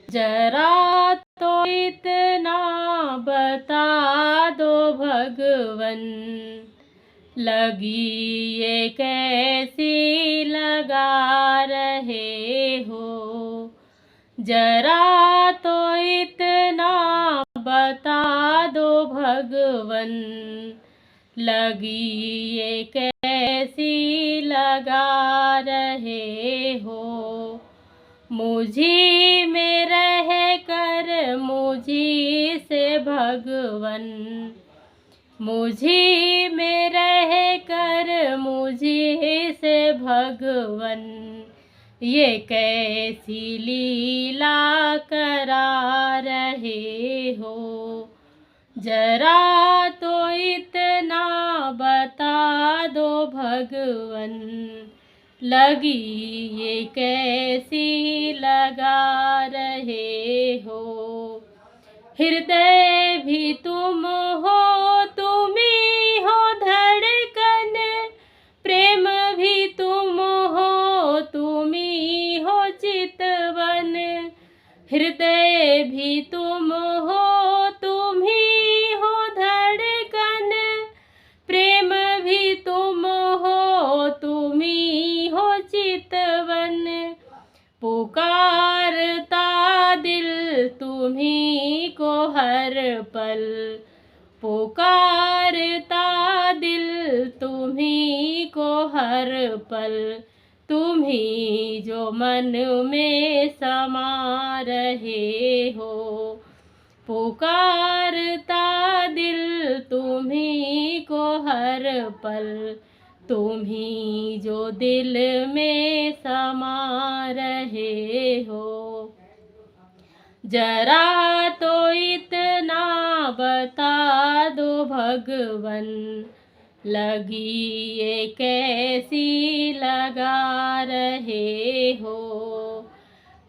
जरा तो इतना बता दो भगवन, लगी ये कैसी लगा रहे हो। जरा तो इतना बता दो भगवन, लगी ये कैसी लगा रहे हो। मुझी में रह कर मुझी से भगवन, मुझी में रह कर मुझी से भगवन, ये कैसी लीला करा रहे हो। जरा तो इतना बता दो भगवन, लगी ये कैसी लगा रहे हो। हृदय भी तुम हो, तुम ही हो धड़कन, प्रेम भी तुम हो, तुम ही हो चितवन। हृदय भी तुम हो, तुम ही हो धड़कन, प्रेम भी तुम हो, तुम ही हो चितवन। पुकारता दिल तुम्ही को हर पल, पुकारता दिल तुम्ही को हर पल, तुम्ही जो मन में समा रहे हो। पुकारता दिल तुम्ही को हर पल, तुम्ही जो दिल में समा रहे हो। जरा तो इतना बता दो भगवन, लगी ये कैसी लगा रहे हो।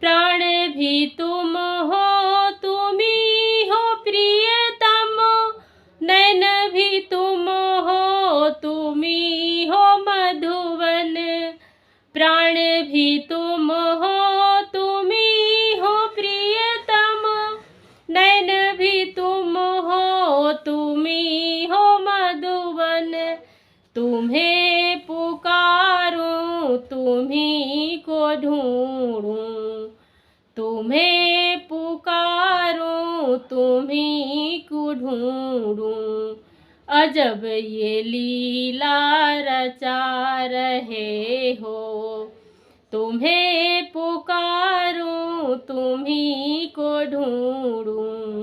प्राण भी तुम हो, तुम ही हो प्रियतम, नैन भी तुम हो, तुम ही हो मधुवन। प्राण भी तुम हो, तुम ही हो प्रियतम, नैन भी तुम हो, तुम ही हो मधुवन। तुम्हें पुकारूं, तुम्ही को ढूंढूं, तुम्हें पुकारूं, तुम्ही को ढूंढूं। अजब ये लीला रचा रहे हो। तुम्हें पुकारूं, तुम्ही को ढूंढूं,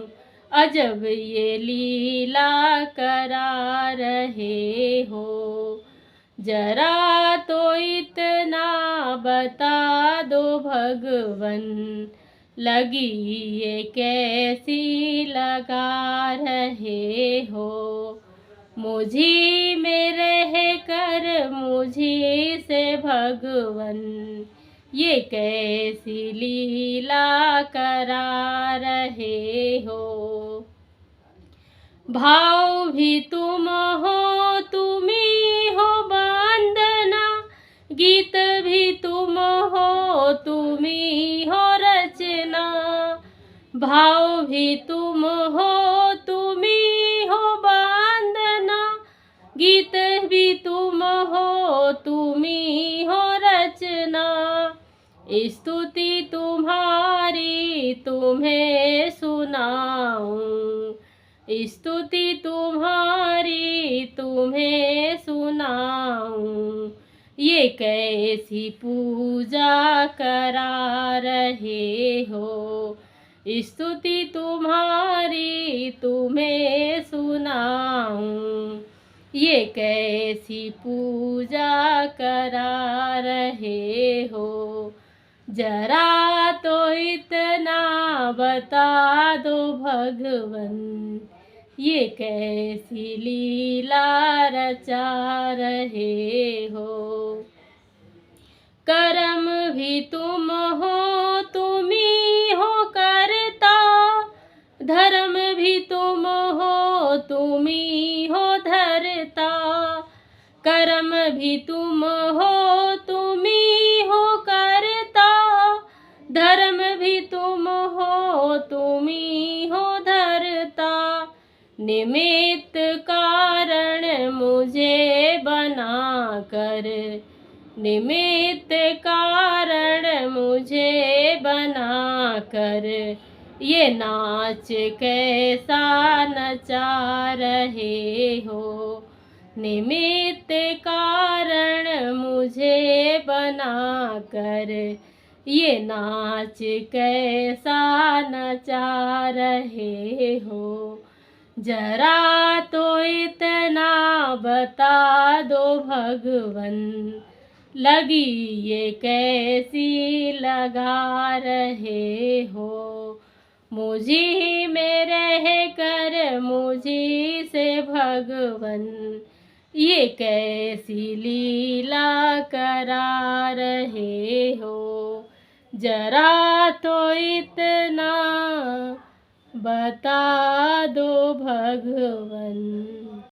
अजब ये लीला करा रहे हो। जरा तो इतना बता दो भगवन, लगी ये कैसी लगा रहे हो। मुझी में रह कर मुझी से भगवन, ये कैसी लीला करा रहे हो। भाव भी तुम हो, तुम ही हो वंदना, गीत भी तुम हो, तुम ही हो रचना। भाव भी तुम हो, तुम ही हो वंदना, गीत भी तुम हो, तुम ही हो रचना। स्तुति तुम्हारी तुम्हें सुनाऊं, स्तुति तुम्हारी तुम्हें सुनाऊं, ये कैसी पूजा करा रहे हो। स्तुति तुम्हारी तुम्हें सुनाऊं, ये कैसी पूजा करा रहे हो। जरा तो इतना बता दो भगवन, ये कैसी लीला रचा रहे हो। कर्म भी तुम हो, तुम ही हो करता, धर्म भी तुम हो, तुम ही हो धरता। कर्म भी तुम हो, तुम ही हो करता, धर्म भी तुम हो धरता, निमित्त कारण मुझे बना कर, निमित्त कारण मुझे बना कर, ये नाच कैसा नचा रहे हो, निमित्त कारण मुझे बना कर, ये नाच कैसा नचा रहे हो। जरा तो इतना बता दो भगवन, लगी ये कैसी लगा रहे हो, मुझी में रह कर मुझी से भगवन, ये कैसी लीला करा रहे हो। जरा तो इतना बता दो भगवन।